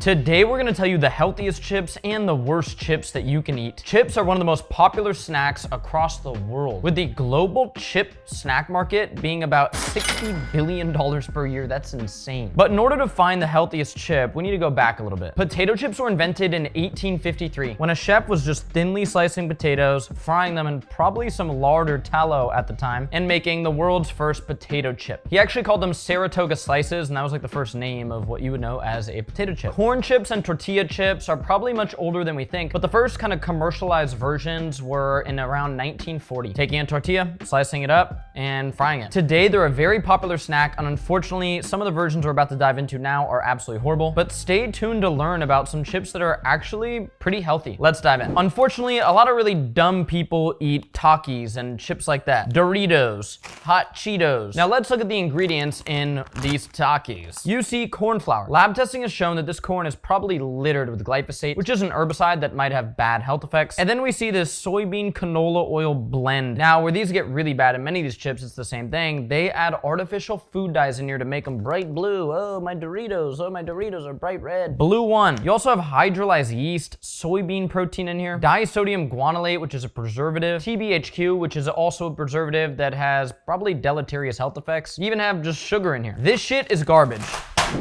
Today we're gonna tell you the healthiest chips and the worst chips that you can eat. Chips are one of the most popular snacks across the world, with the global chip snack market being about $60 billion per year. That's insane. But in order to find the healthiest chip, we need to go back a little bit. Potato chips were invented in 1853 when a chef was just thinly slicing potatoes, frying them in probably some lard or tallow at the time, and making the world's first potato chip. He actually called them Saratoga slices, and that was like the first name of what you would know as a potato chip. Corn chips and tortilla chips are probably much older than we think, but the first kind of commercialized versions were in around 1940. Taking a tortilla, slicing it up, and frying it. Today, they're a very popular snack, and unfortunately, some of the versions we're about to dive into now are absolutely horrible, but stay tuned to learn about some chips that are actually pretty healthy. Let's dive in. Unfortunately, a lot of really dumb people eat Takis and chips like that. Doritos, hot Cheetos. Now let's look at the ingredients in these Takis. You see corn flour. Lab testing has shown that this corn is probably littered with glyphosate, which is an herbicide that might have bad health effects. And then we see this soybean canola oil blend. Now, where these get really bad, and many of these chips, it's the same thing, they add artificial food dyes in here to make them bright blue. Oh, my Doritos are bright red. Blue one. You also have hydrolyzed yeast, soybean protein in here, disodium guanylate, which is a preservative, TBHQ, which is also a preservative that has probably deleterious health effects. You even have just sugar in here. This shit is garbage.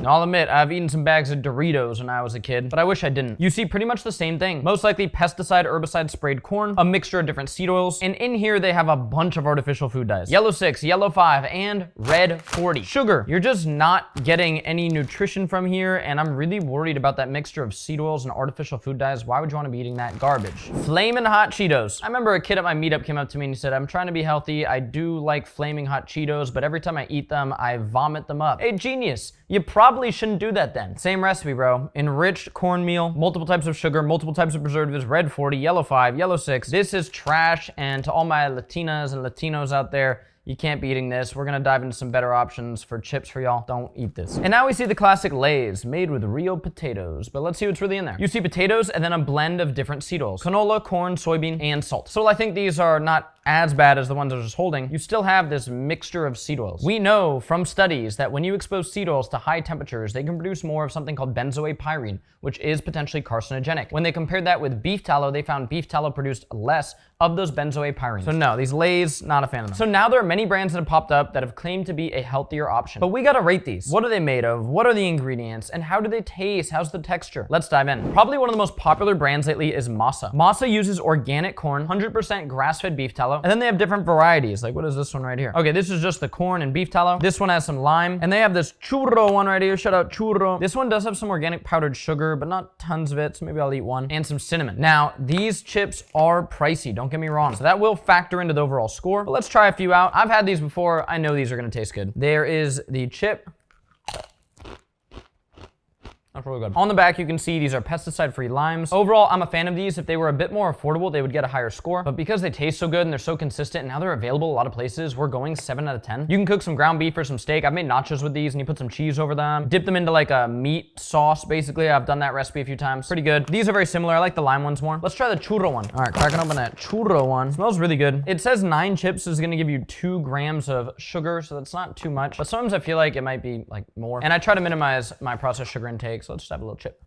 Now, I'll admit, I've eaten some bags of Doritos when I was a kid, but I wish I didn't. You see pretty much the same thing. Most likely pesticide, herbicide sprayed corn, a mixture of different seed oils, and in here they have a bunch of artificial food dyes. Yellow 6, yellow 5, and red 40. Sugar. You're just not getting any nutrition from here, and I'm really worried about that mixture of seed oils and artificial food dyes. Why would you want to be eating that garbage? Flamin' hot Cheetos. I remember a kid at my meetup came up to me and he said, I'm trying to be healthy. I do like flaming hot Cheetos, but every time I eat them, I vomit them up. Hey, genius. You probably shouldn't do that then. Same recipe, bro. Enriched cornmeal, multiple types of sugar, multiple types of preservatives, red 40, yellow 5, yellow 6. This is trash, and to all my Latinas and Latinos out there, you can't be eating this. We're gonna dive into some better options for chips for y'all. Don't eat this. And now we see the classic Lay's made with real potatoes, but let's see what's really in there. You see potatoes and then a blend of different seed oils: canola, corn, soybean, and salt. So I think these are not as bad as the ones I was just holding. You still have this mixture of seed oils. We know from studies that when you expose seed oils to high temperatures, they can produce more of something called benzoate-pyrene, which is potentially carcinogenic. When they compared that with beef tallow, they found beef tallow produced less of those benzoate-pyrenes. So no, these Lay's, not a fan of them. So now there are many brands that have popped up that have claimed to be a healthier option. But we gotta rate these. What are they made of? What are the ingredients? And how do they taste? How's the texture? Let's dive in. Probably one of the most popular brands lately is Masa. Masa uses organic corn, 100% grass-fed beef tallow, and then they have different varieties. Like, what is this one right here? Okay, this is just the corn and beef tallow. This one has some lime, and they have this churro one right here. Shout out churro. This one does have some organic powdered sugar, but not tons of it, so maybe I'll eat one. And some cinnamon. Now, these chips are pricey, don't get me wrong, so that will factor into the overall score, but let's try a few out. I've had these before. I know these are gonna taste good. There is the chip. That's really good. On the back, you can see these are pesticide-free limes. Overall, I'm a fan of these. If they were a bit more affordable, they would get a higher score. But because they taste so good and they're so consistent, and now they're available a lot of places, we're going 7 out of 10. You can cook some ground beef or some steak. I've made nachos with these, and you put some cheese over them. Dip them into like a meat sauce, basically. I've done that recipe a few times. Pretty good. These are very similar. I like the lime ones more. Let's try the churro one. All right, cracking open that churro one. Smells really good. It says 9 chips is gonna give you 2 grams of sugar, so that's not too much. But sometimes I feel like it might be like more. And I try to minimize my processed sugar intake, so let's just have a little chip.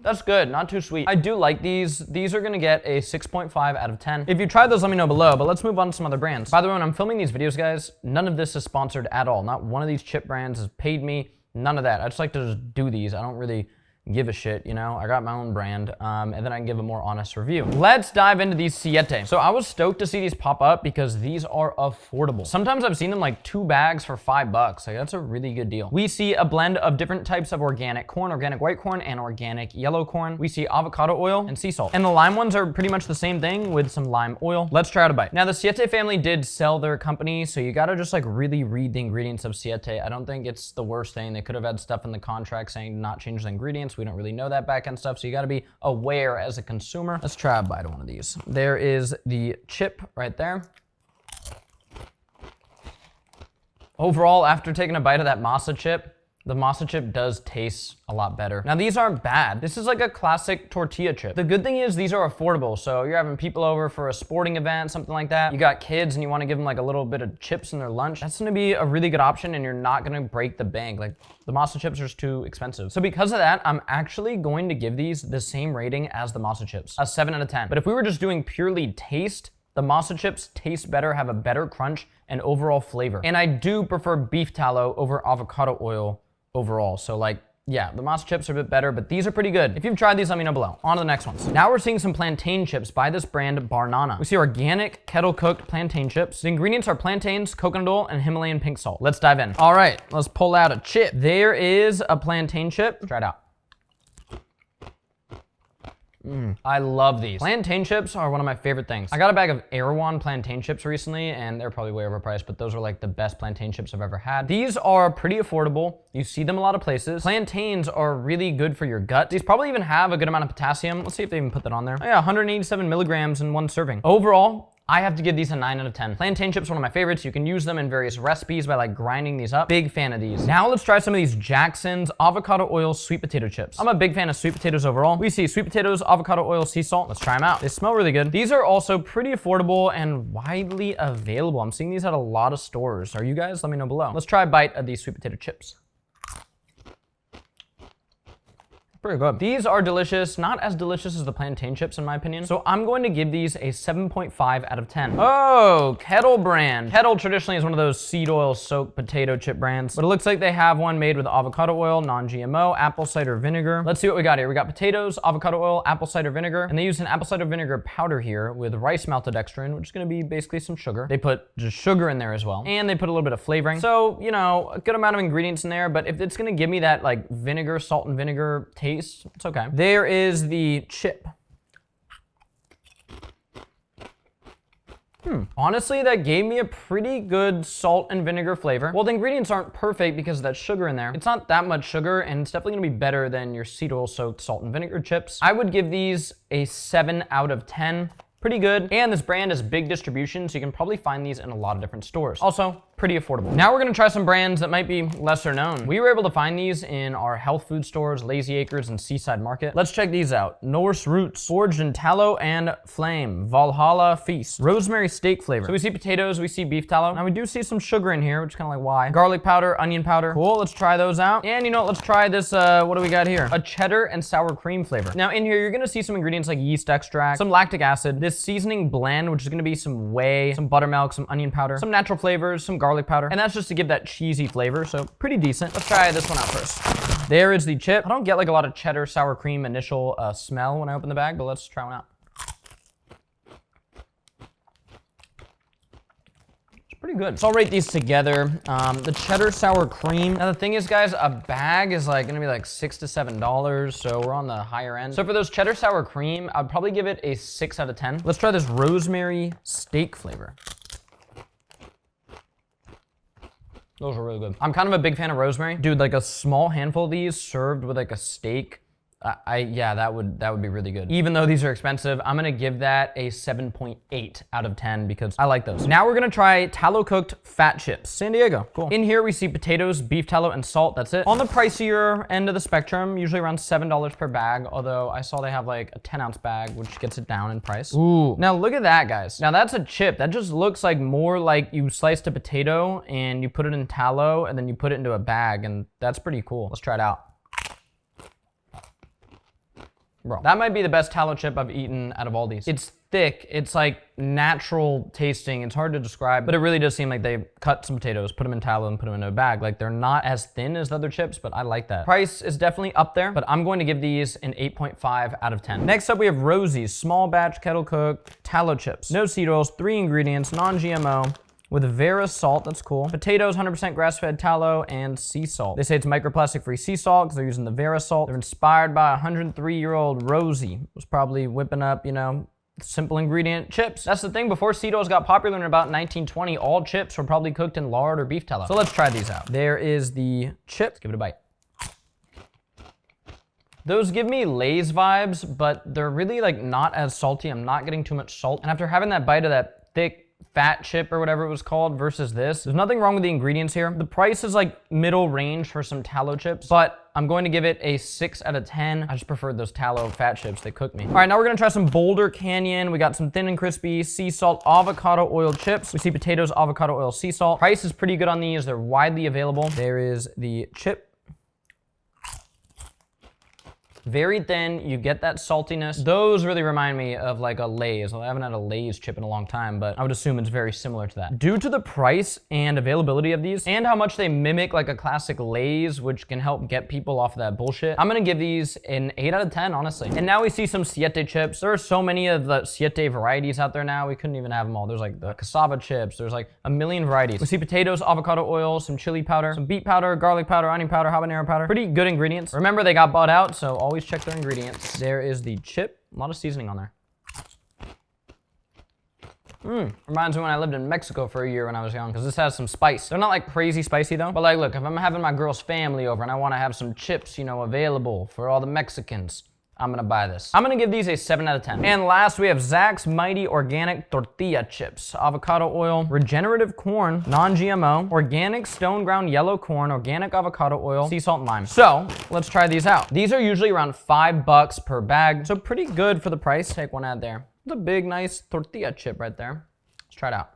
That's good, not too sweet. I do like these. These are gonna get a 6.5 out of 10. If you tried those, let me know below, but let's move on to some other brands. By the way, when I'm filming these videos, guys, none of this is sponsored at all. Not one of these chip brands has paid me, none of that. I just like to just do these. I don't really give a shit, you know? I got my own brand, and then I can give a more honest review. Let's dive into these Siete. So I was stoked to see these pop up because these are affordable. Sometimes I've seen them like 2 bags for $5. Like, that's a really good deal. We see a blend of different types of organic corn, organic white corn, and organic yellow corn. We see avocado oil and sea salt. And the lime ones are pretty much the same thing with some lime oil. Let's try out a bite. Now, the Siete family did sell their company, so you gotta just like really read the ingredients of Siete. I don't think it's the worst thing. They could have had stuff in the contract saying not change the ingredients. We don't really know that back end stuff, so you got to be aware as a consumer. Let's try a bite of one of these. There is the chip right there. Overall, after taking a bite of that Masa chip, The Masa chip does taste a lot better. Now these aren't bad. This is like a classic tortilla chip. The good thing is these are affordable. So you're having people over for a sporting event, something like that. You got kids and you want to give them like a little bit of chips in their lunch. That's gonna be a really good option and you're not gonna break the bank. Like the Masa chips are just too expensive. So because of that, I'm actually going to give these the same rating as the Masa chips, a 7 out of 10. But if we were just doing purely taste, the Masa chips taste better, have a better crunch and overall flavor. And I do prefer beef tallow over avocado oil overall. So like, yeah, the Masa chips are a bit better, but these are pretty good. If you've tried these, let me know below. On to the next ones. Now we're seeing some plantain chips by this brand, Barnana. We see organic, kettle-cooked plantain chips. The ingredients are plantains, coconut oil, and Himalayan pink salt. Let's dive in. All right, let's pull out a chip. There is a plantain chip. Try it out. I love these. Plantain chips are one of my favorite things. I got a bag of Erewhon plantain chips recently, and they're probably way overpriced, but those are like the best plantain chips I've ever had. These are pretty affordable. You see them a lot of places. Plantains are really good for your gut. These probably even have a good amount of potassium. Let's see if they even put that on there. Oh yeah, 187 milligrams in one serving. Overall, I have to give these a 9 out of 10. Plantain chips are one of my favorites. You can use them in various recipes by like grinding these up. Big fan of these. Now let's try some of these Jackson's avocado oil sweet potato chips. I'm a big fan of sweet potatoes overall. We see sweet potatoes, avocado oil, sea salt. Let's try them out. They smell really good. These are also pretty affordable and widely available. I'm seeing these at a lot of stores. Are you guys? Let me know below. Let's try a bite of these sweet potato chips. Pretty good. These are delicious, not as delicious as the plantain chips in my opinion. So I'm going to give these a 7.5 out of 10. Oh, Kettle brand. Kettle traditionally is one of those seed oil soaked potato chip brands, but it looks like they have one made with avocado oil, non-GMO, apple cider vinegar. Let's see what we got here. We got potatoes, avocado oil, apple cider vinegar, and they use an apple cider vinegar powder here with rice maltodextrin, which is gonna be basically some sugar. They put just sugar in there as well, and they put a little bit of flavoring. So, you know, a good amount of ingredients in there, but if it's gonna give me that like vinegar, salt and vinegar taste, it's okay. There is the chip. Honestly, that gave me a pretty good salt and vinegar flavor. Well, the ingredients aren't perfect because of that sugar in there. It's not that much sugar, and it's definitely gonna be better than your seed oil soaked salt and vinegar chips. I would give these a 7 out of 10. Pretty good. And this brand has big distribution, so you can probably find these in a lot of different stores. Also, pretty affordable. Now we're gonna try some brands that might be lesser known. We were able to find these in our health food stores, Lazy Acres and Seaside Market. Let's check these out. Norse Roots, foraged in tallow and flame. Valhalla Feast, rosemary steak flavor. So we see potatoes, we see beef tallow. Now we do see some sugar in here, which is kind of like why. Garlic powder, onion powder. Cool, let's try those out. And you know what, let's try this, what do we got here? A cheddar and sour cream flavor. Now in here, you're gonna see some ingredients like yeast extract, some lactic acid, this seasoning blend, which is gonna be some whey, some buttermilk, some onion powder, some natural flavors, some garlic powder, and that's just to give that cheesy flavor, so pretty decent. Let's try this one out first. There is the chip. I don't get like a lot of cheddar sour cream initial smell when I open the bag, but let's try one out. Pretty good. So I'll rate these together. The cheddar sour cream. Now the thing is, guys, a bag is like gonna be like $6 to $7, so we're on the higher end. So for those cheddar sour cream, I'd probably give it a 6 out of 10. Let's try this rosemary steak flavor. Those are really good. I'm kind of a big fan of rosemary. Dude, like a small handful of these served with like a steak, yeah, that would be really good. Even though these are expensive, I'm gonna give that a 7.8 out of 10 because I like those. Now we're gonna try tallow-cooked fat chips. San Diego, cool. In here we see potatoes, beef tallow, and salt, that's it. On the pricier end of the spectrum, usually around $7 per bag, although I saw they have like a 10-ounce bag, which gets it down in price. Ooh, now look at that, guys. Now that's a chip. That just looks like more like you sliced a potato and you put it in tallow and then you put it into a bag, and that's pretty cool. Let's try it out. Bro, that might be the best tallow chip I've eaten out of all these. It's thick, it's like natural tasting, it's hard to describe, but it really does seem like they cut some potatoes, put them in tallow, and put them in a bag. Like they're not as thin as the other chips, but I like that. Price is definitely up there, but I'm going to give these an 8.5 out of 10. Next up, we have Rosie's small batch kettle cooked tallow chips. No seed oils, 3 ingredients, non-GMO, with Vera salt, that's cool. Potatoes, 100% grass-fed tallow, and sea salt. They say it's microplastic-free sea salt because they're using the Vera salt. They're inspired by 103-year-old Rosie, was probably whipping up, you know, simple ingredient chips. That's the thing, before seed oils got popular in about 1920, all chips were probably cooked in lard or beef tallow. So let's try these out. There is the chip. Let's give it a bite. Those give me Lay's vibes, but they're really like not as salty. I'm not getting too much salt. And after having that bite of that thick fat chip or whatever it was called versus this. There's nothing wrong with the ingredients here. The price is like middle range for some tallow chips, but I'm going to give it a 6 out of 10. I just preferred those tallow fat chips. They cooked me. All right, now we're gonna try some Boulder Canyon. We got some thin and crispy sea salt avocado oil chips. We see potatoes, avocado oil, sea salt. Price is pretty good on these. They're widely available. There is the chip. Very thin, you get that saltiness. Those really remind me of like a Lay's. Well, I haven't had a Lay's chip in a long time, but I would assume it's very similar to that. Due to the price and availability of these, and how much they mimic like a classic Lay's, which can help get people off of that bullshit, I'm gonna give these an 8 out of 10, honestly. And now we see some Siete chips. There are so many of the Siete varieties out there now, we couldn't even have them all. There's like the cassava chips, there's like a million varieties. We see potatoes, avocado oil, some chili powder, some beet powder, garlic powder, onion powder, habanero powder. Pretty good ingredients. Remember, they got bought out, so always check their ingredients. There is the chip. A lot of seasoning on there. Reminds me when I lived in Mexico for a year when I was young, because this has some spice. They're not like crazy spicy though, but like, look, if I'm having my girl's family over and I want to have some chips, you know, available for all the Mexicans, I'm gonna buy this. I'm gonna give these a 7 out of 10. And last, we have Zach's Mighty Organic Tortilla Chips. Avocado oil, regenerative corn, non-GMO, organic stone ground yellow corn, organic avocado oil, sea salt and lime. So, let's try these out. These are usually around $5 per bag, so pretty good for the price. Take one out there. It's a big, nice tortilla chip right there. Let's try it out.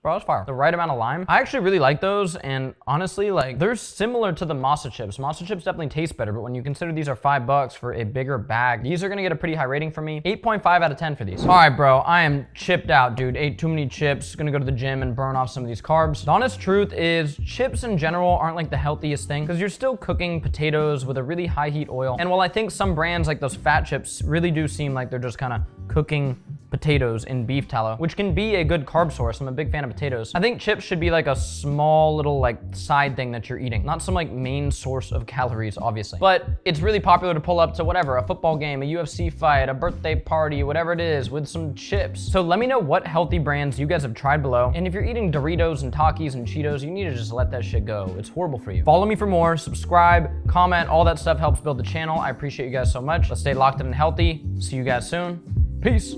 Bro, that's fire. The right amount of lime. I actually really like those, and honestly, like, they're similar to the Masa chips. Masa chips definitely taste better, but when you consider these are $5 for a bigger bag, these are gonna get a pretty high rating for me. 8.5 out of 10 for these. All right, bro, I am chipped out, dude. Ate too many chips. Gonna go to the gym and burn off some of these carbs. The honest truth is, chips in general aren't like the healthiest thing, because you're still cooking potatoes with a really high heat oil. And while I think some brands like those fat chips really do seem like they're just kind of cooking potatoes in beef tallow, which can be a good carb source. I'm a big fan of potatoes. I think chips should be like a small little like side thing that you're eating, not some like main source of calories, obviously. But it's really popular to pull up to whatever, a football game, a UFC fight, a birthday party, whatever it is, with some chips. So let me know what healthy brands you guys have tried below. And if you're eating Doritos and Takis and Cheetos, you need to just let that shit go. It's horrible for you. Follow me for more, subscribe, comment, all that stuff helps build the channel. I appreciate you guys so much. Let's stay locked in and healthy. See you guys soon. Peace.